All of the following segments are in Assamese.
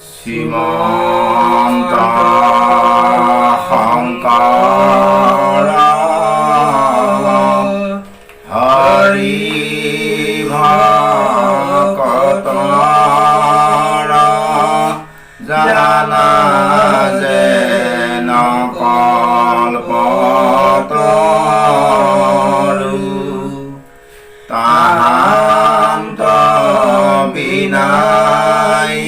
শ্ৰীমন্ত শংকৰ হৰি ভকতৰ জানা যেন কল্পতৰু তাহান্ত বিনাই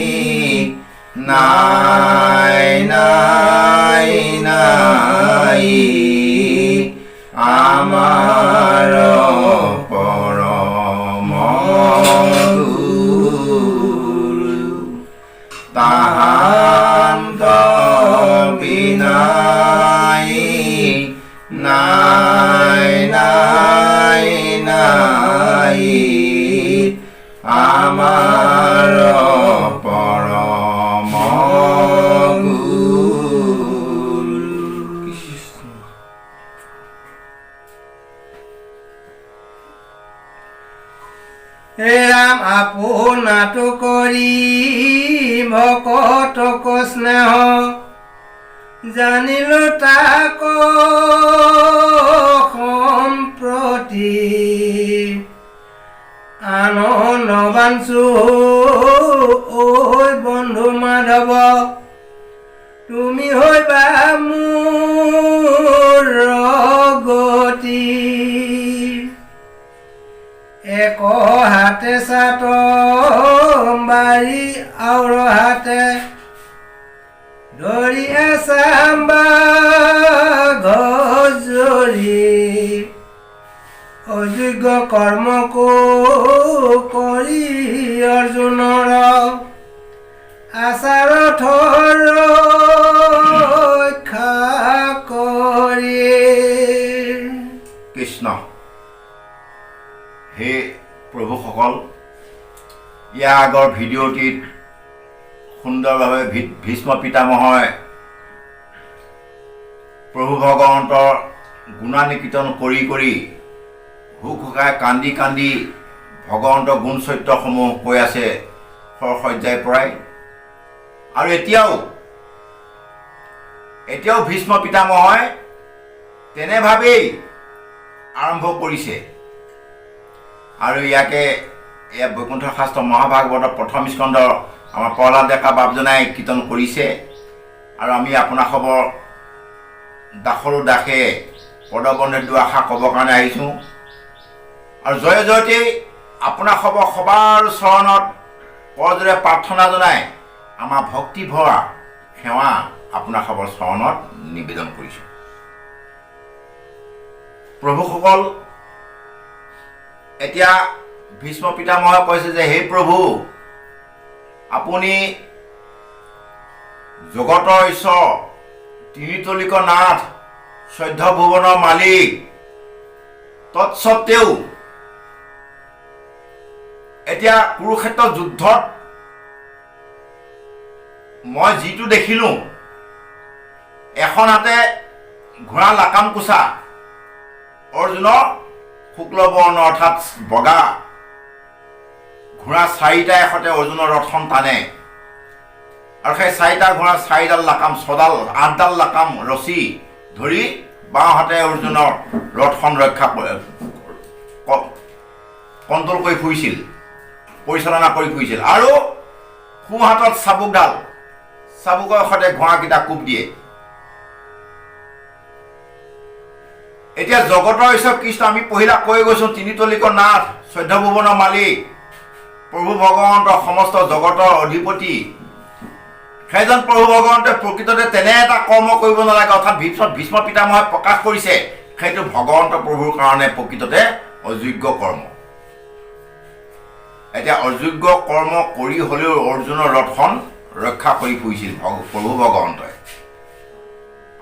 নাই নাই নাই আমাৰ পৰম গুৰু তাহান্ত বিনাই নাই নাই নাই আমাৰ পৰম ৰাম আপোনাতো কৰি ভকতক স্নেহ জানিলো তাক সম্প্ৰতি আনন্দ বাঞ্চো ঐ বন্ধু মাধৱ তুমি হৈবা মোৰ গতি এক হাতে চাট বাৰী আউৰ হাতে ধৰি আছাম্বা গজৰি অযোগ্য কৰ্ম কৰি অৰ্জুনৰ আচাৰত ৰক্ষা কৰি কৃষ্ণ হে প্ৰভুসকল ইয়াৰ আগৰ ভিডিঅ'টিত সুন্দৰভাৱে ভীষ্ম পিতামহই প্ৰভু ভগৱন্তৰ গুণানুকীৰ্তন কৰি কৰি হুকহুকাই কান্দি কান্দি ভগৱন্তৰ গুণ চৰিত্ৰসমূহ কৈ আছে সৰসজ্জাই পৰাই আৰু এতিয়াও ভীষ্ম পিতামহই তেনেভাৱেই আৰম্ভ কৰিছে আৰু ইয়াকে বৈকুণ্ঠ শাস্ত্ৰ মহাভাগৱতৰ প্ৰথম স্কন্ধৰ আমাৰ প্ৰহ্লাদ ডেকা বাপজনাই কীৰ্তন কৰিছে আৰু আমি আপোনাসৱৰ দাসৰো দাসে পদবন্ধে দুআষাৰ ক'বৰ কাৰণে আহিছোঁ আৰু জয় জয়তে আপোনাসৱৰ সবাৰ চৰণত কৰজোৰে প্ৰাৰ্থনা জনাই আমাৰ ভক্তি ভৰা সেৱা আপোনাসৱৰ চৰণত নিবেদন কৰিছোঁ। প্ৰভুসকল এতিয়া ভীষ্ম পিতামহে কৈছে যে হে প্ৰভু আপুনি জগতৰ ঈশ্বৰ তিনিতলিক নাথ চৈধ্য ভুৱনৰ মালিক তৎসত্বেও এতিয়া কুৰুক্ষেত্ৰ যুদ্ধত মই যিটো দেখিলোঁ এখন হাতে ঘোঁৰা লাকাম কোচা অৰ্জুনৰ শুক্লবৰ্ণ অৰ্থাৎ বগা ঘোঁৰা চাৰিটা এখতে অৰ্জুনৰ ৰথখন টানে আৰু সেই চাৰিটা ঘোঁৰা চাৰিডাল লাকাম আঠডাল লাকাম ৰছী ধৰি বাওঁহাতে অৰ্জুনৰ ৰথখন ৰক্ষা কণ্ট্ৰল কৰি ফুৰিছিল পৰিচালনা কৰি ফুৰিছিল আৰু সোঁহাতত চাবুকৰ সৈতে ঘোঁৰাকেইটা কোব দিয়ে। এতিয়া জগতৰ ঈশ্বৰ কৃষ্ণ আমি পহিলা কৈ গৈছোঁ তিনিতলিক নাথ চৈধ্য ভুৱনৰ মালিক প্ৰভু ভগৱন্তৰ সমস্ত জগতৰ অধিপতি সেইজন প্ৰভু ভগৱন্তে প্ৰকৃততে তেনে এটা কৰ্ম কৰিব নালাগে অৰ্থাৎ ভীষ্ম পিতামহে প্ৰকাশ কৰিছে সেইটো ভগৱন্ত প্ৰভুৰ কাৰণে প্ৰকৃততে অযোগ্য কৰ্ম। এতিয়া অযোগ্য কৰ্ম কৰি হ'লেও অৰ্জুনৰ ৰথখন ৰক্ষা কৰি ফুৰিছিল প্ৰভু ভগৱন্তই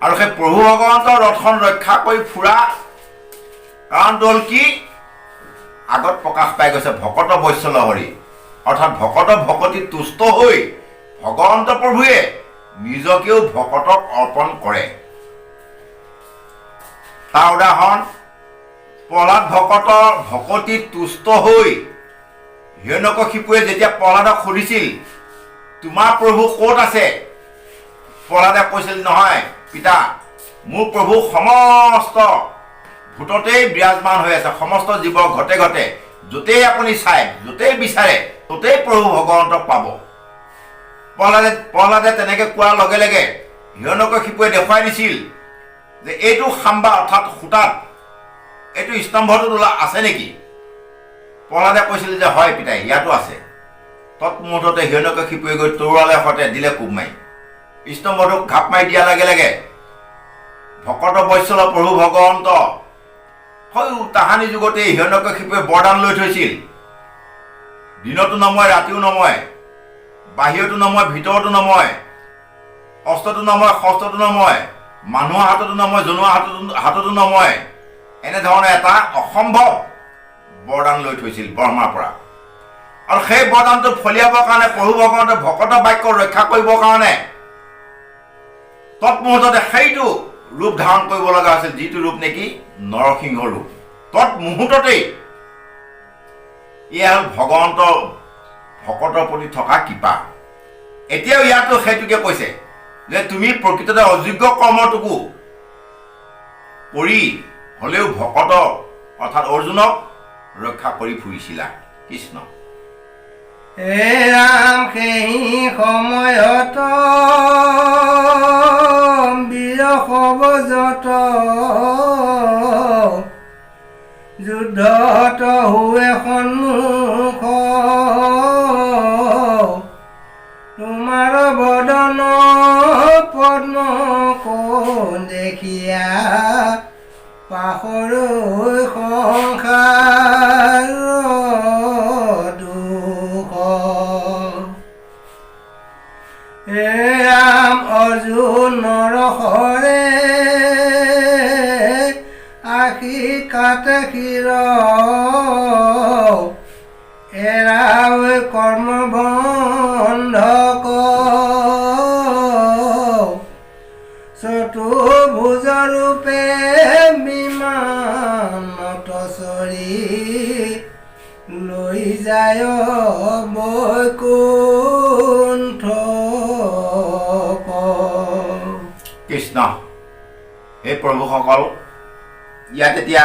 আৰু সেই প্ৰভু ভগৱন্তৰ ৰথখন ৰক্ষা কৰি ফুৰা কাৰণটো হ'ল কি আগত প্ৰকাশ পাই গৈছে ভকত বৈশ্যল হৰি অৰ্থাৎ ভকত ভকতি তুষ্ট হৈ ভগৱন্ত প্ৰভুৱে নিজকেও ভকতক অৰ্পণ কৰে। তাৰ উদাহৰণ প্ৰহ্লাদ ভকতৰ ভকতি তুষ্ট হৈ হিৰণ্যকশিপুৱে যেতিয়া প্ৰহ্লাদক সুধিছিল তোমাৰ প্ৰভু ক'ত আছে? প্ৰহ্লাদে কৈছিল, নহয় পিতা, মোৰ প্ৰভু সমস্ত ভূততেই বিৰাজমান হৈ আছে, সমস্ত জীৱৰ ঘতে ঘতে, য'তেই আপুনি চাই, য'তেই বিচাৰে, ত'তেই প্ৰভু ভগৱন্তক পাব। প্ৰহ্লাদে তেনেকৈ কোৱাৰ লগে লগে হিৰণ্যকশিপুৱে দেখুৱাই দিছিল যে এইটো খাম্বা অৰ্থাৎ সূতাত, এইটো স্তম্ভটোত আছে নেকি? প্ৰহ্লাদে কৈছিল যে হয় পিতাই, ইয়াতো আছে। তৎমুহূৰ্ততে হিৰণ্যকশিপুৱে গৈ তৰোৱালে সৈতে দিলে কোব মাৰি। স্তম্ভটোক ঘাপ মাৰি দিয়াৰ লগে লগে ভকত বৈশ্যল প্ৰভু ভগৱন্ত তাহানি যুগতে হিৰণ্যকশিপুৱে বৰদান লৈ থৈছিল, দিনতো নময়, ৰাতিও নময়, বাহিৰতো নময়, ভিতৰতো নময়, অস্ত্ৰটো নময়, শস্ত্ৰটো নময়, মানুহৰ হাততো নময়, জনোৱা হাততো নময়, এনেধৰণে এটা অসম্ভৱ বৰদান লৈ থৈছিল ব্ৰহ্মাৰ পৰা। আৰু সেই বৰদানটো ফলিয়াবৰ কাৰণে প্ৰভু ভগৱন্তে ভকত বাক্য ৰক্ষা কৰিবৰ কাৰণে তৎমুহূৰ্ততে সেইটো ৰূপ ধাৰণ কৰিব লগা হৈছিল, যিটো ৰূপ নেকি নৰসিংহ ৰূপ। তৎমুহূৰ্ততেই এয়া হ'ল ভগৱন্তৰ ভকতৰ প্ৰতি থকা কৃপা। এতিয়াও ইয়াতো সেইটোকে কৈছে যে তুমি প্ৰকৃততে অযোগ্য কৰ্মটোকো কৰি হ'লেও ভকত অৰ্থাৎ অৰ্জুনক ৰক্ষা কৰি ফুৰিছিলা। কৃষ্ণ। হে ৰাম, সেই সময়ত বীৰ সবজত যুদ্ধত হুৱে সন্মুখ, তোমাৰ বদন পদ্ম কোণ দেখিয়া পাহৰৈ সংসাৰ দুখ। হে ৰাম, অৰ্জুনৰ হৰে আশী কাটে শিৰ, এৰাও কৰ্মবন্ধক, চতুৰ্ভুজ ৰূপে বিমানত চৰি লৈ যায় বৈকুণ্ঠ। কৃষ্ণ। এই প্ৰভুসকল, ইয়াত এতিয়া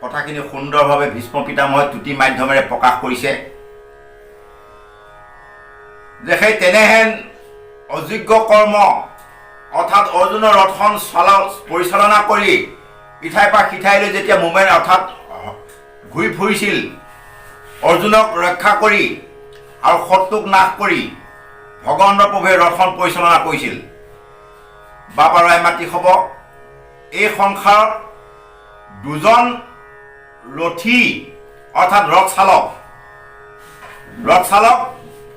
কথাখিনি সুন্দৰভাৱে ভীষ্ম পিতামহে তুতি মাধ্যমেৰে প্ৰকাশ কৰিছে যে সেই তেনেহেন অযোগ্য কৰ্ম অৰ্থাৎ অৰ্জুনৰ ৰথখন পৰিচালনা কৰি ইঠাইৰ পৰা সিঠাইলৈ যেতিয়া মোমেন অৰ্থাৎ ঘূৰি ফুৰিছিল, অৰ্জুনক ৰক্ষা কৰি আৰু শত্ৰুক নাশ কৰি ভগৱন্ত প্ৰভুৱে ৰথখন পৰিচালনা কৰিছিল। বাপ আৰু মাতৃ হ'ব, এই সংসাৰত দুজন ৰথী অৰ্থাৎ ৰথ চালক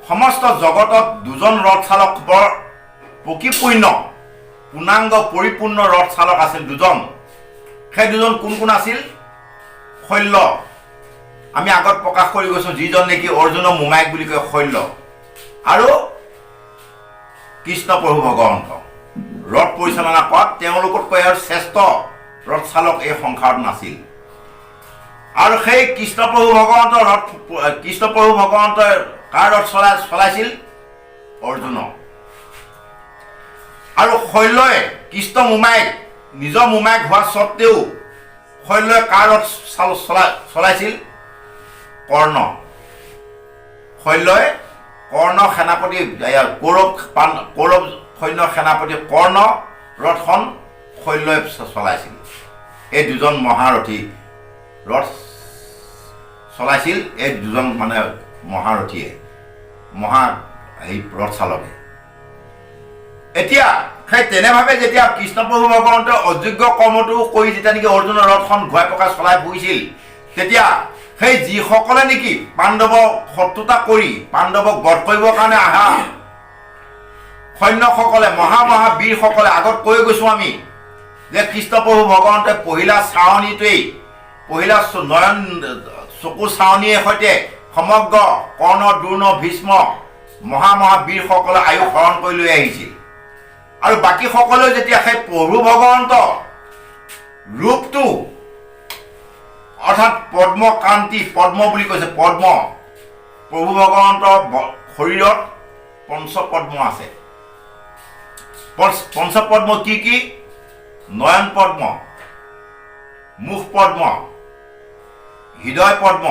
সমস্ত জগতত দুজন ৰথ চালক বৰ প্ৰকৃপূৰ্ণ পূৰ্ণাংগ পৰিপূৰ্ণ ৰথ চালক আছিল দুজন। সেই দুজন কোন কোন আছিল? শল্য, আমি আগত প্ৰকাশ কৰি গৈছোঁ, যিজন নেকি অৰ্জুনৰ মোমায়েক বুলি কয় শল্য, আৰু কৃষ্ণ প্ৰভু ভগৱন্ত। ৰথ পৰিচালনা কৰাত তেওঁলোকতকৈ আৰু শ্ৰেষ্ঠ ৰথ চালক এই সংসাৰত নাছিল। আৰু সেই কৃষ্ণ প্ৰভু ভগৱন্তই কাৰ ৰথ চলাইছিল? অৰ্জুনক। আৰু শল্যই কৃষ্ণ মোমায়েক, নিজৰ মোমায়েক হোৱা স্বত্তেও শল্যই কাৰ ৰথ চলাইছিল? কৰ্ণ। শল্যই কৰ্ণ সেনাপতি, কৌৰৱ সৈন্য সেনাপতি কৰ্ণ ৰথখন শল্যই চলাইছিল। এই দুজন মহাৰথী ৰথ চলাইছিল, এই দুজন মানে মহাৰথীয়ে, ৰথ চালকে। এতিয়া সেই তেনেভাৱে যেতিয়া কৃষ্ণ প্ৰভু ভগৱন্তে অযোগ্য কৰ্মটো কৰি যেতিয়া নেকি অৰ্জুনৰ ৰথখন ঘূৰাই পকাই চলাই ফুৰিছিল, তেতিয়া সেই যিসকলে নেকি পাণ্ডৱক শত্ৰুতা কৰি পাণ্ডৱক বধ কৰিবৰ কাৰণে আহা সৈন্যসকলে, মহাবীৰসকলে, আগত কৈ গৈছোঁ আমি যে কৃষ্ণ প্ৰভু ভগৱন্তে পহিলা নয়ন চকু চাৱনীৰ সৈতে সমগ্ৰ কৰ্ণ, দ্ৰোণ, ভীষ্ম মহাবীৰসকলে আয়ুস হৰণ কৰি লৈ আহিছিল। আৰু বাকীসকলেও যেতিয়া সেই প্ৰভু ভগৱন্ত ৰূপটো অৰ্থাৎ পদ্মকান্তি, পদ্ম বুলি কৈছে, পদ্ম প্ৰভু ভগৱন্তৰ শৰীৰত পঞ্চপদ্ম আছে। পঞ্চপদ্ম কি কি? নয়ন পদ্ম, মুখ পদ্ম, হৃদয় পদ্ম,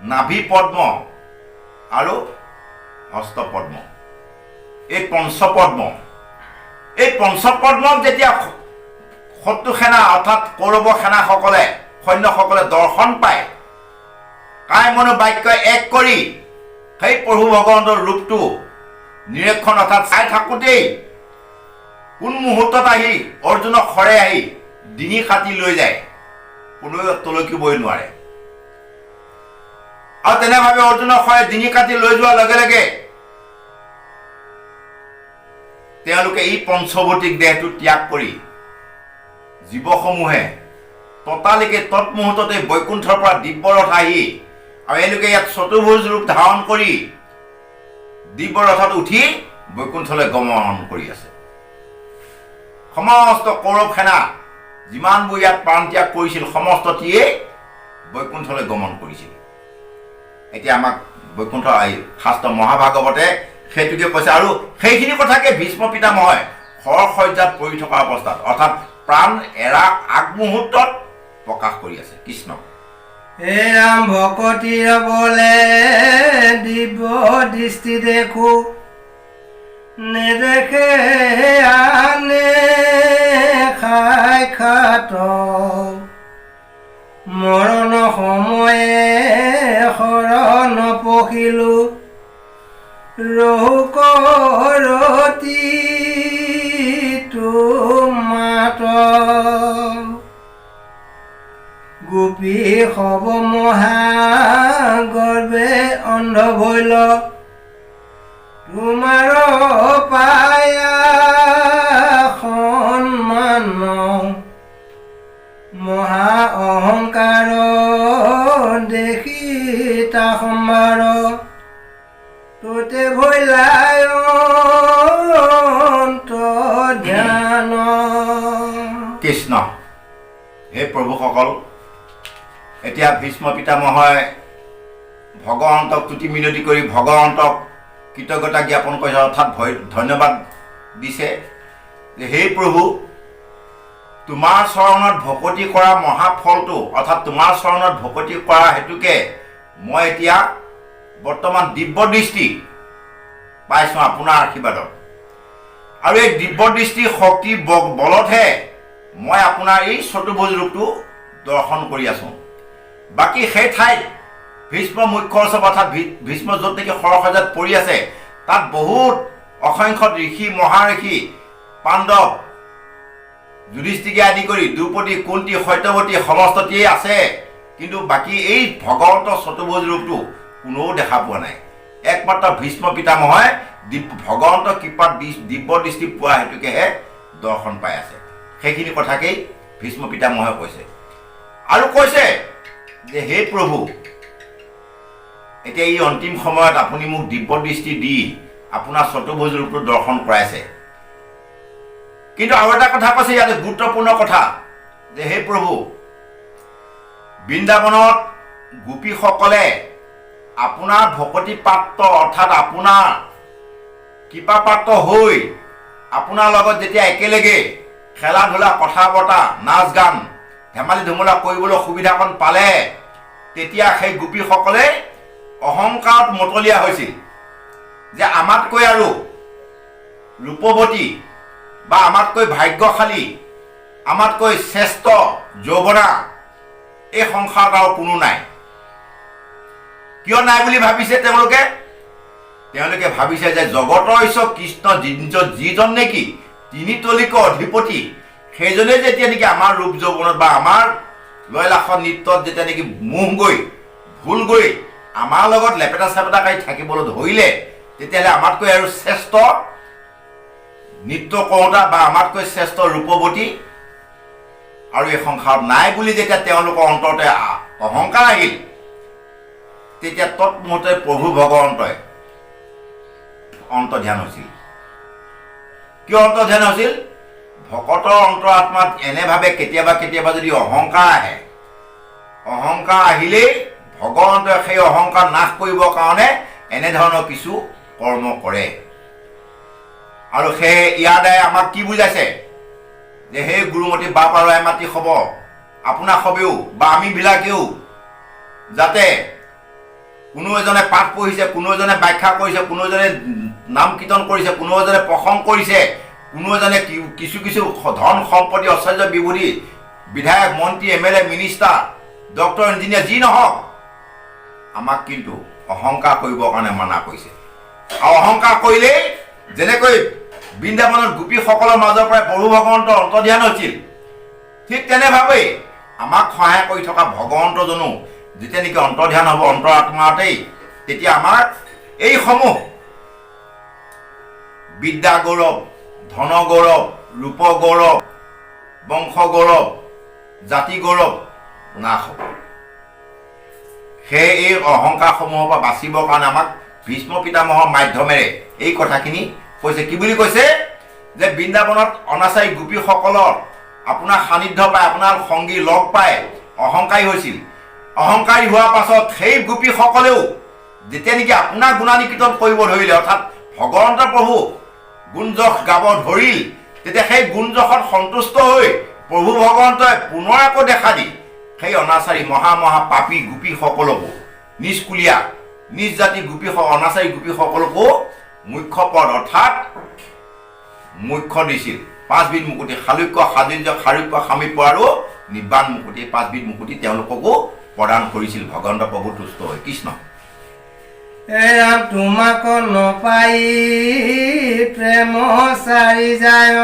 নাভি পদ্ম আৰু হস্ত পদ্ম। এই পঞ্চপদ্ম, এই পঞ্চপদ্মক যেতিয়া শত্ৰু সেনা অৰ্থাৎ কৌৰৱ সেনাসকলে সৈন্যসকলে দৰ্শন পায়, কায় মনো বাক্য এক কৰি সেই প্ৰভু ভগৱন্তৰ ৰূপটো নিৰীক্ষণ অৰ্থাৎ চাই থাকোঁতেই কোন মুহূৰ্তত আহি অৰ্জুনক খৰে আহি ডিঙি কাটি লৈ যায়, কোনোৱে তলকিবই নোৱাৰে। আৰু তেনেভাৱে অৰ্জুনক খৰে ডিঙি কাটি লৈ যোৱাৰ লগে লগে তেওঁলোকে এই পঞ্চভৌতিক দেহটো ত্যাগ কৰি জীৱসমূহে ততালিকে তৎমুহূৰ্ততে বৈকুণ্ঠৰ পৰা দিব্যৰথ আহি আৰু এওঁলোকে ইয়াত চতুৰ্ভুজ ৰূপ ধাৰণ কৰি দিব্যৰথত উঠি বৈকুণ্ঠলৈ গমন কৰি আছে। সমস্ত কৌৰৱ সেনা যিমানবোৰ ইয়াত প্ৰাণত্যাগ কৰিছিল সমস্তটিয়ে বৈকুণ্ঠলৈ গমন কৰিছিল। এতিয়া আমাক বৈকুণ্ঠ শাস্ত্ৰ মহাভাগৱতে সেইটোকে কৈছে, আৰু সেইখিনি কথাকে ভীষ্ম পিতামহই শৰশয্যাত পৰি থকা অৱস্থাত অৰ্থাৎ প্ৰাণ এৰা আগমুহূৰ্তত প্ৰকাশ কৰি আছে। কৃষ্ণ হে ৰাম ভকতিৰ বলে দিব্য দৃষ্টি দেখো, নেদেখে আনে খাই খাত, মৰণ সময়ে শৰণ পখিলো, ৰঘুকৰতি মাত, গোপী হব মহাগৰ্বে অন্ধ ভৈল, তোমাৰ পায়া সন্মান, মহা অহংকাৰ দেখি তা সম্ভাৰ, তোতে ভৈলায় ধ্যান। কৃষ্ণ হে প্ৰভুসকল, এতিয়া ভীষ্ম পিতামহই ভগৱন্তক তুতি মিনতি কৰি ভগৱন্তক কৃতজ্ঞতা জ্ঞাপন কৰিছে অৰ্থাৎ ধন্যবাদ দিছে যে হে প্ৰভু, তোমাৰ চৰণত ভকতি কৰা মহাফলটো অৰ্থাৎ তোমাৰ চৰণত ভকতি কৰা হেতুকে মই এতিয়া বৰ্তমান দিব্য দৃষ্টি পাইছোঁ আপোনাৰ আশীৰ্বাদত, আৰু এই দিব্য দৃষ্টিৰ শক্তি বলতহে মই আপোনাৰ এই চতুৰ্ভুজ ৰূপটো দৰ্শন কৰি আছোঁ। বাকী সেই ঠাইত ভীষ্ম মুখ্য উৎসৱ অৰ্থাৎ ভীষ্ম য'ত নেকি শৰশয্যাত পৰি আছে, তাত বহুত অসংখ্য ঋষি মহাঋষি পাণ্ডৱ যুধিষ্ঠিকে আদি কৰি দ্ৰৌপদী কুন্তী সত্যৱতী সমস্তটিয়েই আছে, কিন্তু বাকী এই ভগৱন্তৰ চতুৰ্ভুজ ৰূপটো কোনেও দেখা পোৱা নাই। একমাত্ৰ ভীষ্ম পিতামহই ভগৱন্তৰ কৃপাত দিব্য দৃষ্টি পোৱা হেতুকেহে দৰ্শন পাই আছে। সেইখিনি কথাকেই ভীষ্ম পিতামহে কৈছে, আৰু কৈছে যে হে প্ৰভু, এতিয়া এই অন্তিম সময়ত আপুনি মোক দিব্য দৃষ্টি দি আপোনাৰ চতুৰ্ভুজ ৰূপটো দৰ্শন কৰাইছে, কিন্তু আৰু এটা কথা কৈছে ইয়াতে গুৰুত্বপূৰ্ণ কথা যে হে প্ৰভু, বৃন্দাবনত গোপীসকলে আপোনাৰ ভকতি পাত্ৰ অৰ্থাৎ আপোনাৰ কৃপা পাত্ৰ হৈ আপোনাৰ লগত যেতিয়া একেলগে খেলা ধূলা কথা বতৰা নাচ গান ধেমালি ধুমলা কৰিবলৈ সুবিধাকণ পালে, তেতিয়া সেই গোপীসকলে অহংকাৰত মতলীয়া হৈছিল যে আমাতকৈ আৰু ৰূপৱতী বা আমাতকৈ ভাগ্যশালী, আমাতকৈ শ্ৰেষ্ঠ যৌৱনা এই সংসাৰত আৰু কোনো নাই। কিয় নাই বুলি ভাবিছে তেওঁলোকে? তেওঁলোকে ভাবিছে যে জগতৰ ঈশ্বৰ কৃষ্ণ যিজন নেকি তিনি তলিকৰ অধিপতি, সেইজনে যেতিয়া নেকি আমাৰ ৰূপ যৌৱনত বা আমাৰ লয়লাসৰ নৃত্যত যেতিয়া নেকি মোহ গৈ ভুল গৈ আমাৰ লগত লেপেটা চেপেটা কৰি থাকিবলৈ ধৰিলে, তেতিয়াহ'লে আমাতকৈ আৰু শ্ৰেষ্ঠ নৃত্য কৰোঁতা বা আমাতকৈ শ্ৰেষ্ঠ ৰূপৱতী আৰু এই সংসাৰত নাই বুলি যেতিয়া তেওঁলোকৰ অন্তৰতে অহংকাৰ আহিল, তেতিয়া তৎমুহূৰ্তে প্ৰভু ভগৱন্তই অন্তৰ্ধান হৈছিল। কিয় অন্তৰ্ধান হৈছিল? ভকতৰ অন্তৰাত্মাত এনেভাৱে কেতিয়াবা কেতিয়াবা যদি অহংকাৰ আহে, অহংকাৰ আহিলেই ভগৱন্তই সেই অহংকাৰ নাশ কৰিবৰ কাৰণে এনেধৰণৰ কিছু কৰ্ম কৰে। আৰু সেই ইয়াৰ দ্বাৰাই আমাক কি বুজাইছে যে সেই গুৰুমতী বাপ আৰু আইমাতৃ হ'ব আপোনাক হবেও বা আমিবিলাকেও যাতে কোনো এজনে পাঠ পঢ়িছে, কোনো এজনে ব্যাখ্যা কৰিছে, কোনো এজনে নাম কীৰ্তন কৰিছে, কোনো এজনে প্ৰসংগ কৰিছে, কোনো এজনে কিছু কিছু ধন সম্পত্তি ঐশ্বৰ্য বিভূতি বিধায়ক মন্ত্ৰী MLA মিনিষ্টাৰ ডক্টৰ ইঞ্জিনিয়াৰ যি নহওক আমাক কিন্তু অহংকাৰ কৰিবৰ কাৰণে মানা কৰিছে। আৰু অহংকাৰ কৰিলেই যেনেকৈ বৃন্দাবনৰ গোপীসকলৰ মাজৰ পৰাই প্ৰভু ভগৱন্তৰ অন্তৰ্ধান হৈছিল, ঠিক তেনেভাৱেই আমাক সহায় কৰি থকা ভগৱন্তজনো যেতিয়া নেকি অন্তৰ্ধান হ'ব অন্তৰাত্মাতেই, তেতিয়া আমাৰ এইসমূহ বিদ্যা গৌৰৱ, ধন গৌৰৱ, ৰূপ গৌৰৱ, বংশ গৌৰৱ, জাতি গৌৰৱ নাশ হ'ব। সেই এই অহংকাৰসমূহৰ পৰা বাচিবৰ কাৰণে আমাক ভীষ্ম পিতামহৰ মাধ্যমেৰে এই কথাখিনি কৈছে। কি বুলি কৈছে যে বৃন্দাবনত অনাচাৰী গোপীসকলৰ আপোনাৰ সান্নিধ্য পাই, আপোনাৰ সংগী লগ পাই অহংকাৰী হৈছিল। অহংকাৰী হোৱাৰ পাছত সেই গোপীসকলেও যেতিয়া নেকি আপোনাৰ গুণানী কীৰ্তন কৰিব ধৰিলে, অৰ্থাৎ ভগৱন্ত প্ৰভু গুণযশ গাব ধৰিল, তেতিয়া সেই গুণযশত সন্তুষ্ট হৈ প্ৰভু ভগৱন্তই পুনৰ আকৌ দেখা দি সেই অনাচাৰী মহা পাপী গোপীসকলকো, নিষ্কুলীয়া নিজ জাতি অনাচাৰী গোপীসকলকো মুখ্য পদ অৰ্থাৎ মুখ্য দিছিল। 5 বিধ মুকুতি, শালুক্য, সাদৃশ্য, শাৰূপ্য, সামীপ্য আৰু নিৰ্বাণ মুকুতি, 5 বিধ মুকুতি তেওঁলোককো প্ৰদান কৰিছিল ভগৱন্ত প্ৰভু তুষ্ট হৈ। কৃষ্ণ এয়া তোমাক নপাই প্ৰেম চাৰি যায়,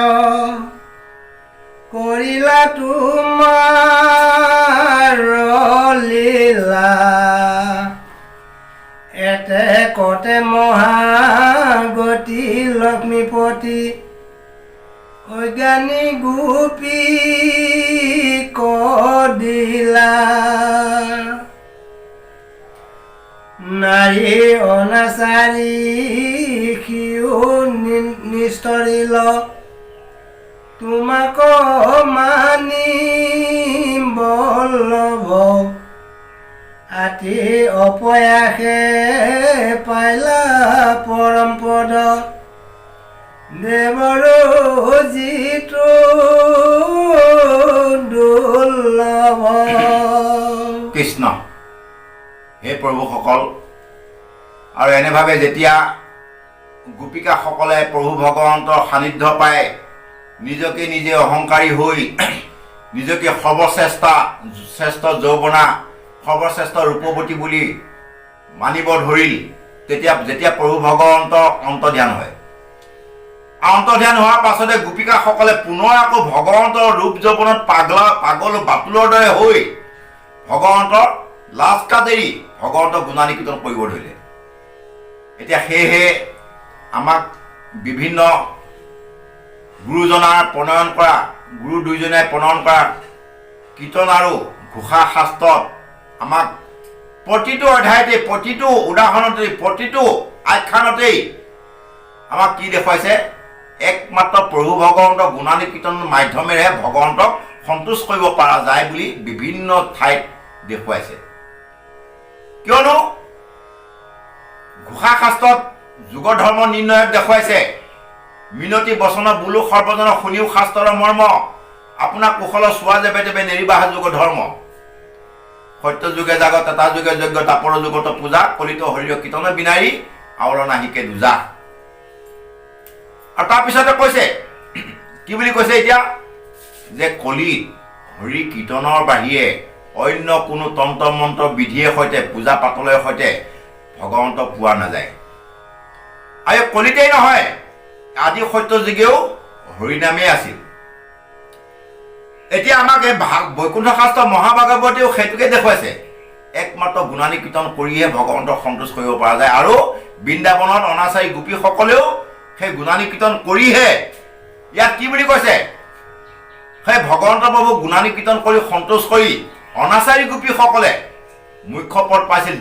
কৰিলা তোমাৰ লীলা, এতে কতে মহাগতি লক্ষ্মীপতি, অজ্ঞানী গোপী কদিলা, নাৰী অনাচাৰী সিও নিস্তৰিল, তোমাক মানি বল্লভ, আতি অপয়াসে পাইলা পৰম পদ, দেৱৰো যিটো দুৰ্লভ। কৃষ্ণ হে প্ৰভুসকল, আৰু এনেভাৱে যেতিয়া গোপিকাসকলে প্ৰভু ভগৱন্তৰ সান্নিধ্য পায় নিজকে নিজে অহংকাৰী হৈ নিজকে শ্ৰেষ্ঠ যৌৱনা, সৰ্বশ্ৰেষ্ঠ ৰূপৱতী বুলি মানিব ধৰিল, যেতিয়া প্ৰভু ভগৱন্তৰ অন্তৰ্ধান হয়। অন্তৰ্ধান হোৱাৰ পাছতে গোপিকাসকলে পুনৰ আকৌ ভগৱন্তৰ ৰূপ যৌৱনত পাগল বাতুলৰ দৰে হৈ ভগৱন্তৰ লাজ কাজেৰি ভগৱন্তৰ গুণানী কীৰ্তন কৰিব ধৰিলে। এতিয়া সেয়েহে আমাক বিভিন্ন গুৰুজনাৰ প্ৰণয়ন কৰা, গুৰু দুইজনে প্ৰণয়ন কৰা কীৰ্তন আৰু ঘোষা শাস্ত্ৰত আমাক প্ৰতিটো অধ্যায়তে, প্ৰতিটো উদাহৰণতেই, প্ৰতিটো আখ্যানতেই আমাক কি দেখুৱাইছে, একমাত্ৰ প্ৰভু ভগৱন্তৰ গুণানী কীৰ্তনৰ মাধ্যমেৰেহে ভগৱন্তক সন্তোষ কৰিব পৰা যায় বুলি বিভিন্ন ঠাইত দেখুৱাইছে। কিয়নো ঘোষা শাস্ত্ৰত যুগ ধৰ্ম নিৰ্ণয়ক দেখুৱাইছে, মিনতি বচন বোলো সৰ্বজন শুনিও শাস্ত্ৰৰ মৰ্ম, আপোনাক কুশল চোৱা যেবে তেবে নেৰিবাহ যুগ ধৰ্ম, সত্য যুগে জাগত এটা যুগে যজ্ঞ, তাপৰ যুগত পূজা, কলিত হৰিয় কীৰ্তন বিনাৰী আওৰ নাহিকে দুজা। আৰু তাৰপিছতে কৈছে, কি বুলি কৈছে এতিয়া, যে কলিত হৰি কীৰ্তনৰ বাহিৰে অন্য কোনো তন্ত্ৰ মন্ত্ৰ বিধিয়ে সৈতে, পূজা পাতলৰ সৈতে ভগৱন্ত পোৱা নাযায়। আৰু কলিতেই নহয়, আদি সত্য যুগেও হৰিনামেই আছিল। এতিয়া আমাক এই বৈকুণ্ঠ শাস্ত্ৰ মহাভাগৱতেও সেইটোকে দেখুৱাইছে, একমাত্ৰ গুণানী কীৰ্তন কৰিহে ভগৱন্তক সন্তোষ কৰিব পৰা যায়। আৰু বৃন্দাবনত অনাচাৰী গোপীসকলেও সেই গুণানী কীৰ্তন কৰিহে, ইয়াত কি বুলি কৈছে, সেই ভগৱন্ত প্ৰভু গুণানী কীৰ্তন কৰি সন্তোষ কৰি অনাচাৰী গোপীসকলে মুখ্য পদ পাইছিল,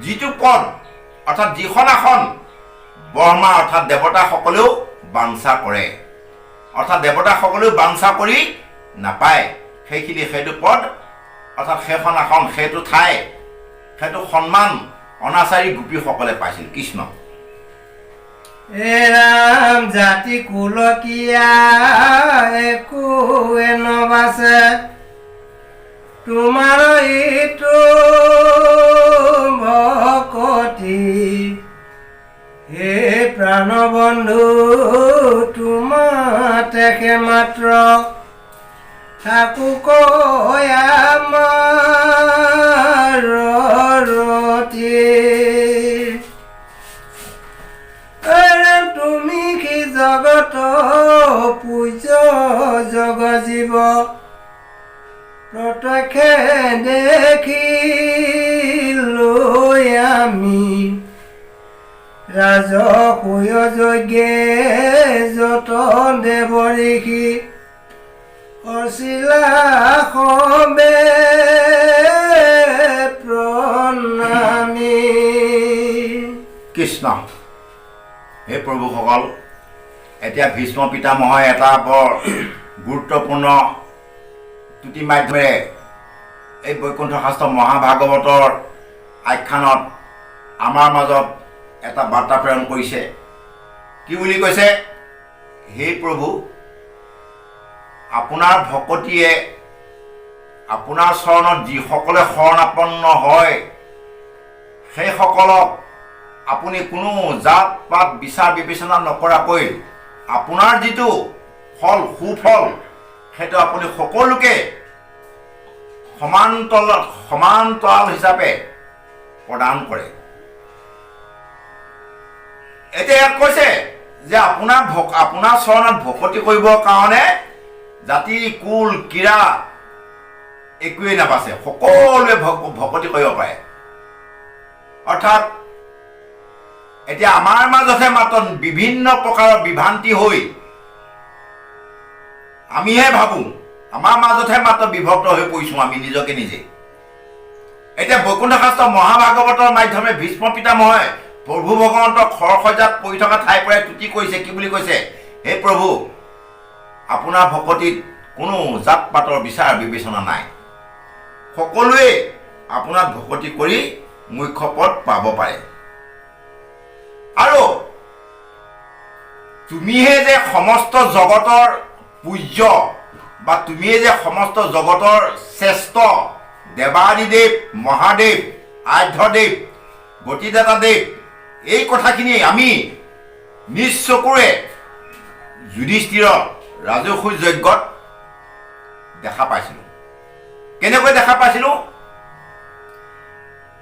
যিটো পদ অৰ্থাৎ যিখন আসন ব্ৰহ্মা অৰ্থাৎ দেৱতাসকলেও বাঞ্ছা কৰে, অৰ্থাৎ দেৱতাসকলেও বাঞ্ছা কৰি নাপায়, সেইটো পদ অৰ্থাৎ সেইখন আসন, সেইটো ঠাই, সেইটো সন্মান অনাচাৰী গোপীসকলে পাইছিল। কৃষ্ণ। এৰাম জাতি কুলকীয়া একোৱে নবাছে তোমাৰ ইটো ভকতি হে প্ৰাণবন্ধু তোমাৰ তেখে মাত্ৰ থাকো কৈ আমাৰ ৰতি তুমি কি জগত পূজ্য জগ জীৱ প্ৰত্যক্ষে দেখিলৈ আমি ৰাজসূয় যজ্ঞে যত দেৱ ঋষি অচিলা সবে প্ৰণামী। কৃষ্ণ। হে প্ৰভুসকল, এতিয়া ভীষ্ম পিতামহই এটা বৰ গুৰুত্বপূৰ্ণ তুতি মাধ্যমেৰে এই বৈকুণ্ঠ শাস্ত্ৰ মহাভাগৱতৰ আখ্যানত আমাৰ মাজত এটা বাৰ্তা প্ৰেৰণ কৰিছে। কি বুলি কৈছে? হে প্ৰভু, আপোনাৰ ভকতিয়ে আপোনাৰ চৰণত যিসকলে শৰণাপন্ন হয় সেইসকলক আপুনি কোনো জাত পাত বিচাৰ বিবেচনা নকৰাকৈ আপোনাৰ যিটো ফল সুফল সেইটো আপুনি সকলোকে সমান্তৰাল হিচাপে প্ৰদান কৰে। এতিয়া ইয়াত কৈছে যে আপোনাৰ চৰণত ভকতি কৰিবৰ কাৰণে জাতি কুল ক্ৰীড়া একোৱেই নাবাছে, সকলোৱে ভকতি কৰিব পাৰে। অৰ্থাৎ এতিয়া আমাৰ মাজতহে মাত্ৰ বিভিন্ন প্ৰকাৰৰ বিভ্ৰান্তি হৈ আমিহে ভাবোঁ, আমাৰ মাজতহে মাত্ৰ বিভক্ত হৈ পৰিছোঁ আমি নিজকে নিজে। এতিয়া বৈকুণ্ঠ শাস্ত্ৰ মহাভাগৱতৰ মাধ্যমে ভীষ্ম পিতামহই প্ৰভু ভগৱন্তক খৰসজ্জাত পৰি থকা ঠাইৰ পৰাই তুতি কৰিছে। কি বুলি কৈছে? হে প্ৰভু, আপোনাৰ ভকতিত কোনো জাত পাতৰ বিচাৰ বিবেচনা নাই, সকলোৱে আপোনাক ভকতি কৰি মুখ্য পদ পাব পাৰে। আৰু তুমিহে যে সমস্ত জগতৰ পূজ্য বা তুমিয়ে যে সমস্ত জগতৰ শ্ৰেষ্ঠ দেৱাদিদেৱ মহাদেৱ আধ্যদেৱ গতিদাতা দেৱ, এই কথাখিনি আমি নিজ চকুৰে যুধিষ্ঠিৰৰ ৰাজসূয় যজ্ঞত দেখা পাইছিলোঁ। কেনেকৈ দেখা পাইছিলোঁ?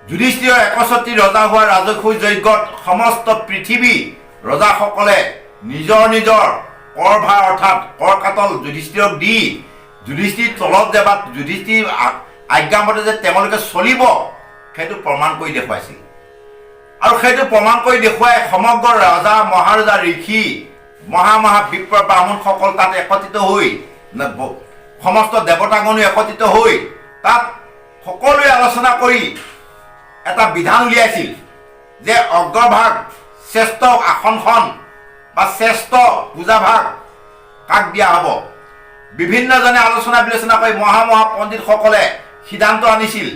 যুধিষ্ঠিৰৰ ৬১ ৰজা হোৱা ৰাজসূয় যজ্ঞত সমস্ত পৃথিৱী ৰজাসকলে নিজৰ নিজৰ কৰভাৰ অৰ্থাৎ কৰ কাটল যুধিষ্ঠিৰক দি যুধিষ্ঠিৰ তলত যে বা যুধিষ্ঠিৰ আজ্ঞামতে যে তেওঁলোকে চলিব সেইটো প্ৰমাণ কৰি দেখুৱাইছিল। আৰু সেইটো প্ৰমাণ কৰি দেখুৱাই সমগ্ৰ ৰজা মহাৰজা ঋষি মহা বিপ্ৰ ব্ৰাহ্মণসকল তাত একত্ৰিত হৈ সমস্ত দেৱতাগণো একত্ৰিত হৈ তাত সকলোৱে আলোচনা কৰি এটা বিধান উলিয়াইছিল যে অগ্ৰভাগ শ্ৰেষ্ঠ আসনখন বা শ্ৰেষ্ঠ পূজাভাগ কাক দিয়া হ'ব। বিভিন্নজনে আলোচনা বিলোচনা কৰি মহা পণ্ডিতসকলে সিদ্ধান্ত আনিছিল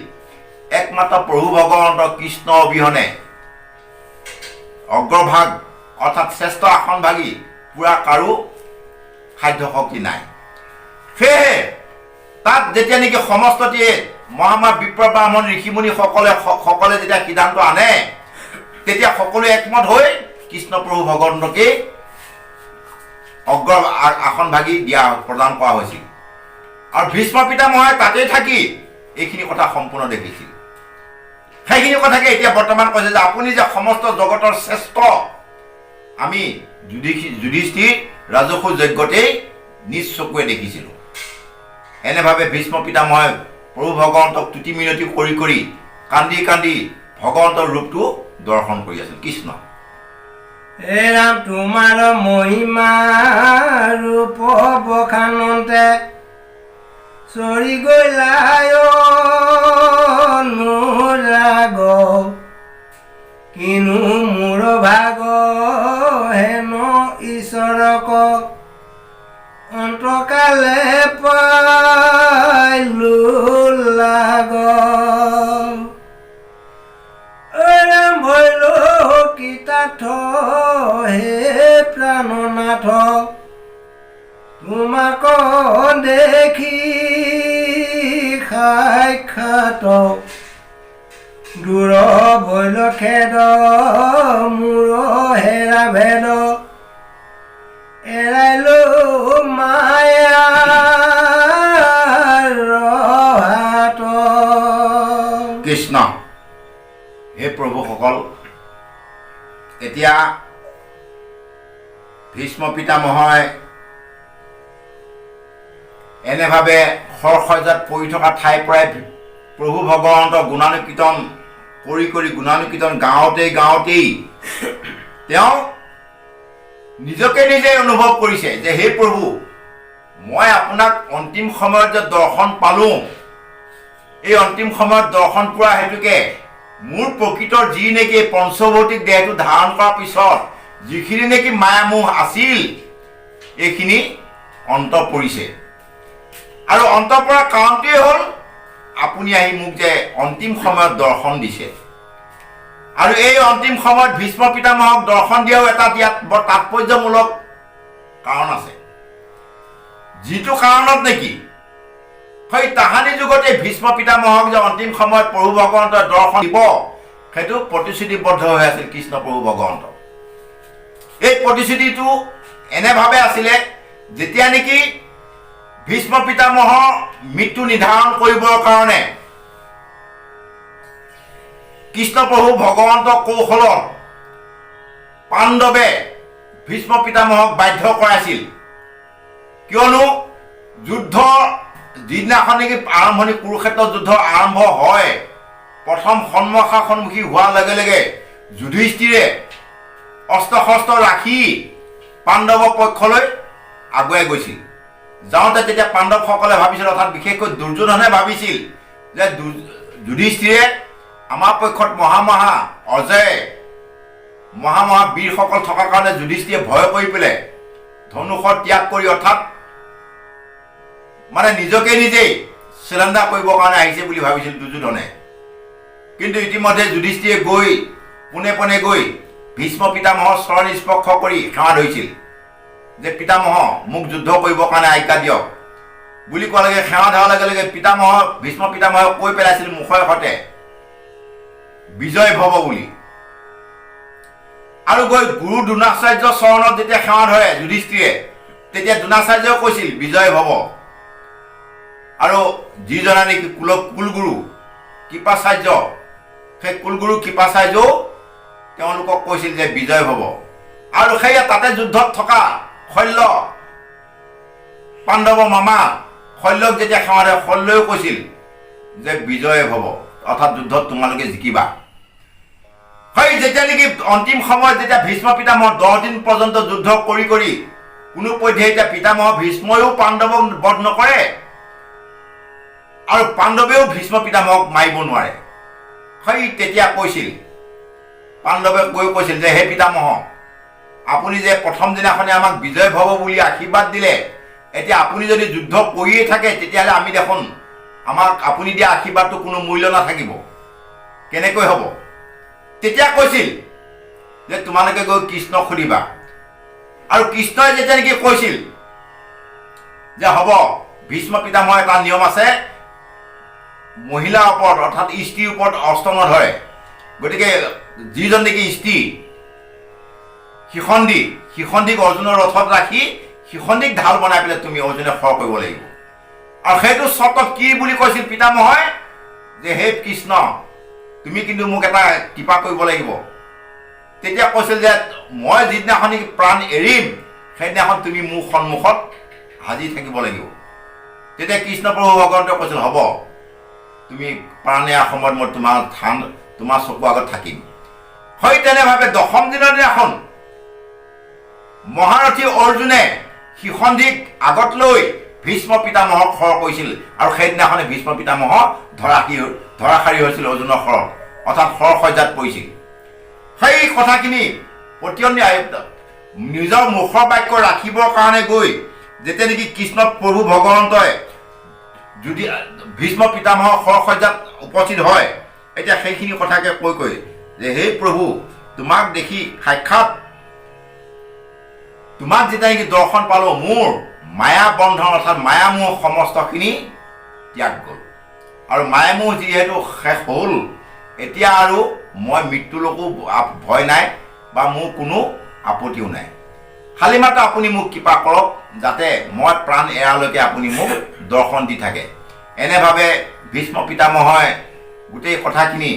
একমাত্ৰ প্ৰভু ভগৱন্ত কৃষ্ণ অবিহনে অগ্ৰভাগ অৰ্থাৎ শ্ৰেষ্ঠ আসনভাগী পুৰা কাৰো সাধ্য শক্তি নাই। সেয়েহে তাত যেতিয়া নেকি সমস্তটিয়ে মহা বিপ্ৰ ব্ৰাহ্মণ ঋষিমুনিসকলে যেতিয়া সিদ্ধান্ত আনে তেতিয়া সকলোৱে একমত হৈ কৃষ্ণ প্ৰভু ভগৱন্তকে অগ্ৰ আসনভাগী দিয়া প্ৰদান কৰা হৈছিল। আৰু ভীষ্ম পিতামহই তাতেই থাকি এইখিনি কথা সম্পূৰ্ণ দেখিছিল। সেইখিনি কথাকে এতিয়া বৰ্তমান কৈছে যে আপুনি যে সমস্ত জগতৰ শ্ৰেষ্ঠ, আমি যুধিষ্ঠিৰ ৰাজসূয় যজ্ঞতেই নিজ চকুৱে দেখিছিলোঁ। এনেভাৱে ভীষ্ম পিতামহই প্ৰভু ভগৱন্তক তুতি মিনতি কৰি কৰি কান্দি কান্দি ভগৱন্তৰ ৰূপটো দৰ্শন কৰি আছিল। কৃষ্ণ। হে ৰাম, তোমাৰ মহিমা ৰূপ বখানতে চৰি গলায় অনুৰাগ, কিনো মোৰ ভাগ হেন ঈশ্বৰক অন্তকালে পাইলো লাগ। ভৈল কীতাৰ্থ হে সাক্ষাৎ দূৰ ভৈল খেদ মোৰ হেৰা ভেদ এৰাইলো মায়াৰ হাত। কৃষ্ণ। হে প্ৰভুসকল, এতিয়া ভীষ্ম পিতামহই এনেভাৱে সৰসজ্জাত পৰি থকা ঠাইৰ পৰাই প্ৰভু ভগৱন্তৰ গুণানুকীৰ্তন কৰি গুণানুকীৰ্তন গাঁৱতেই তেওঁ নিজকে নিজে অনুভৱ কৰিছে যে হে প্ৰভু, মই আপোনাক অন্তিম সময়ত যে দৰ্শন পালোঁ, এই অন্তিম সময়ত দৰ্শন পোৱা হেতুকে মোৰ প্ৰকৃতৰ যি নেকি পঞ্চভৌতিক দেহটো ধাৰণ কৰাৰ পিছত যিখিনি নেকি মায়ামোহ আছিল, এইখিনি অন্ত পৰিছে। আৰু অন্ত পৰাৰ কাৰণটোৱেই হ'ল আপুনি আহি মোক যে অন্তিম সময়ত দৰ্শন দিছে। আৰু এই অন্তিম সময়ত ভীষ্ম পিতামহক দৰ্শন দিয়াও এটা ইয়াত বৰ তাৎপৰ্যমূলক কাৰণ আছে, যিটো কাৰণত নেকি সেই তাহানি যুগতে ভীষ্ম পিতামহক যে অন্তিম সময়ত প্ৰভু ভগৱন্তই দৰ্শন দিব, সেইটো প্ৰতিশ্ৰুতিবদ্ধ হৈ আছিল কৃষ্ণ প্ৰভু ভগৱন্ত। এই প্ৰতিশ্ৰুতিটো এনেভাৱে আছিলে, যেতিয়া নেকি ভীষ্ম পিতামহৰ মৃত্যু নিৰ্ধাৰণ কৰিবৰ কাৰণে কৃষ্ণ প্ৰভু ভগৱন্তৰ কৌশলত পাণ্ডৱে ভীষ্ম পিতামহক বাধ্য কৰাইছিল। কিয়নো যুদ্ধ যিদিনাখন নেকি আৰম্ভণি, কুৰুক্ষেত্ৰ যুদ্ধ আৰম্ভ হয়, প্ৰথম সন্মুখী হোৱাৰ লগে লগে যুধিষ্ঠিৰে অস্ত্ৰ শস্ত্ৰ ৰাখি পাণ্ডৱৰ পক্ষলৈ আগুৱাই গৈছিল। যাওঁতে তেতিয়া পাণ্ডৱসকলে ভাবিছিল, অৰ্থাৎ বিশেষকৈ দুৰ্যোধনে ভাবিছিল যে যুধিষ্ঠিৰে আমাৰ পক্ষত মহামহা অজয় মহামহা বীৰসকল থকাৰ কাৰণে যুধিষ্ঠিৰে ভয় কৰি পেলাই ধনুষৰ ত্যাগ কৰি, অৰ্থাৎ মানে নিজকে নিজেই চিলেণ্ডাৰ কৰিবৰ কাৰণে আহিছে বুলি ভাবিছিল দুৰ্যোধনে। কিন্তু ইতিমধ্যে যুধিষ্ঠিৰে গৈ পোনে পোনে গৈ ভীষ্ম পিতামহৰ চৰণ স্পৰ্শ কৰি সেৱা ধৰিছিল যে পিতামহ মোক যুদ্ধ কৰিবৰ কাৰণে আজ্ঞা দিয়ক বুলি কোৱাৰ লগে সেৱা ধৰাৰ লগে লগে ভীষ্ম পিতামহে কৈ পেলাইছিল মুখৰ সতে বিজয় ভৱ বুলি। আৰু গৈ গুৰু দ্ৰোণাচাৰ্যৰ চৰণত যেতিয়া সেৱা ধৰে যুধিষ্ঠিৰে, তেতিয়া দ্ৰোণাচাৰ্যও কৈছিল বিজয় ভৱ। আৰু যিজনা নেকি কুলগুৰু কৃপাচাৰ্য, সেই কুলগুৰু কৃপাচাৰ্যও তেওঁলোকক কৈছিল যে বিজয় ভৱ। আৰু সেয়া তাতে যুদ্ধত থকা শল্য, পাণ্ডৱৰ মামা শল্যক যেতিয়া সেৱা ধৰে, শল্যও কৈছিল যে বিজয় ভৱ, অৰ্থাৎ যুদ্ধত তোমালোকে জিকিবা। হয়, যেতিয়া নেকি অন্তিম সময়ত যেতিয়া ভীষ্ম পিতামহ 10 দিন পৰ্যন্ত যুদ্ধ কৰি কোনোপধ্যে এতিয়া পিতামহ ভীষ্ময়ো পাণ্ডৱক বধ নকৰে আৰু পাণ্ডৱেও ভীষ্ম পিতামহক মাৰিব নোৱাৰে। হয়, তেতিয়া কৈছিল পাণ্ডৱে কৈছিল যে হে পিতামহ, আপুনি যে প্ৰথম দিনাখনে আমাক বিজয় ভৱ বুলি আশীৰ্বাদ দিলে, এতিয়া আপুনি যদি যুদ্ধ কৰিয়ে থাকে তেতিয়াহ'লে আমি দেখোন আমাক আপুনি দিয়া আশীৰ্বাদটো কোনো মূল্য নাথাকিব, কেনেকৈ হ'ব? তেতিয়া কৈছিল যে তোমালোকে গৈ কৃষ্ণক সুধিবা। আৰু কৃষ্ণই যেতিয়া নেকি কৈছিল যে হ'ব, ভীষ্ম পিতামহৰ এটা নিয়ম আছে, মহিলাৰ ওপৰত অৰ্থাৎ স্ত্ৰীৰ ওপৰত অস্ত্ৰ নধৰে, গতিকে যিজন নেকি স্ত্ৰী শিখণ্ডীক অৰ্জুনৰ ৰথত ৰাখি শিখণ্ডীক ঢাল বনাই পেলাই তুমি অৰ্জুনে খৰ কৰিব লাগিব। আৰু সেইটো চৰ্তত কি বুলি কৈছিল পিতামহই যে হে কৃষ্ণ, তুমি কিন্তু মোক এটা কৃপা কৰিব লাগিব। তেতিয়া কৈছিল যে মই যিদিনাখন প্ৰাণ এৰিম সেইদিনাখন তুমি মোৰ সন্মুখত হাজি থাকিব লাগিব। তেতিয়া কৃষ্ণ প্ৰভু ভগৱন্তই কৈছিল হ'ব, তুমি প্ৰাণ এৰাৰ সময়ত মই তোমাৰ চকু আগত থাকিম। হয়, তেনেভাৱে 10ম দিনৰ দিনাখন মহাৰথী অৰ্জুনে শিখণ্ডীক আগত লৈ ভীষ্ম পিতামহক খৰ কৰিছিল। আৰু সেইদিনাখনে ভীষ্ম পিতামহ ধৰাশাৰী হৈছিল অৰ্জুনৰ খৰত, অৰ্থাৎ সৰসজ্জাত পৰিছিল। সেই কথাখিনি প্ৰতিয়ন্নী নিজৰ মুখৰ বাক্য ৰাখিবৰ কাৰণে গৈ যেতিয়া নেকি কৃষ্ণ প্ৰভু ভগৱন্তই যদি ভীষ্ম পিতামহৰ সৰসজ্জাত উপস্থিত হয়, এতিয়া সেইখিনি কথাকে কৈ যে হে প্ৰভু, তোমাক দেখি সাক্ষাৎ তোমাক যেতিয়া নেকি দৰ্শন পালোঁ, মোৰ মায়া বন্ধন অৰ্থাৎ মায়ামোহ সমস্তখিনি ত্যাগ গ'ল। আৰু মায়ে মোৰ যিহেতু শেষ হ'ল, এতিয়া আৰু মই মৃত্যুলৈকো ভয় নাই বা মোৰ কোনো আপত্তিও নাই। খালি মাত্ৰ আপুনি মোক কৃপা কৰক যাতে মই প্ৰাণ এৰালৈকে আপুনি মোক দৰ্শন দি থাকে। এনেভাৱে ভীষ্ম পিতামহই গোটেই কথাখিনি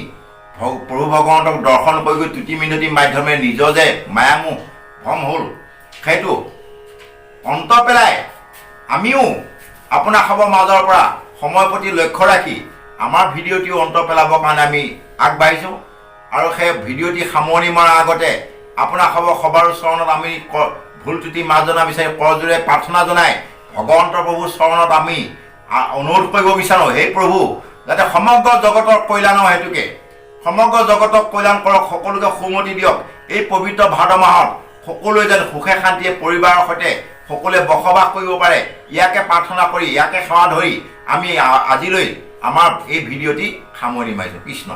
প্ৰভু ভগৱন্তক দৰ্শন কৰি গৈ তুতি মিনতি মাধ্যমেৰে নিজৰ যে মায়ামোহ ভ্ৰম হ'ল সেইটো অন্ত পেলাই আমিও আপোনাৰ সবৰ মাজৰ পৰা সময়ৰ প্ৰতি লক্ষ্য ৰাখি আমাৰ ভিডিঅ'টিও অন্ত পেলাবৰ কাৰণে আমি আগবাঢ়িছোঁ। আৰু সেই ভিডিঅ'টি সামৰণি মৰাৰ আগতে আপোনাৰ সবৰ চৰণত আমি ভুল ত্ৰুটি মাৰ্জনা বিচাৰি কৰজোৰে প্ৰাৰ্থনা জনাই ভগৱন্ত প্ৰভুৰ চৰণত আমি অনুৰোধ কৰিব বিচাৰোঁ, হে প্ৰভু যাতে সমগ্ৰ জগতৰ কল্যাণৰ হেতুকে সমগ্ৰ জগতক কল্যাণ কৰক, সকলোকে সুমতি দিয়ক। এই পবিত্ৰ ভাদ মাহত সকলোৱে যেন সুখে শান্তিয়ে পৰিবাৰৰ সৈতে সকলোৱে বসবাস কৰিব পাৰে, ইয়াকে প্ৰাৰ্থনা কৰি ইয়াকে সেৱা ধৰি আমি আজিলৈ আমাৰ এই ভিডিঅ'টি সামৰণি মাৰিছোঁ। কৃষ্ণ।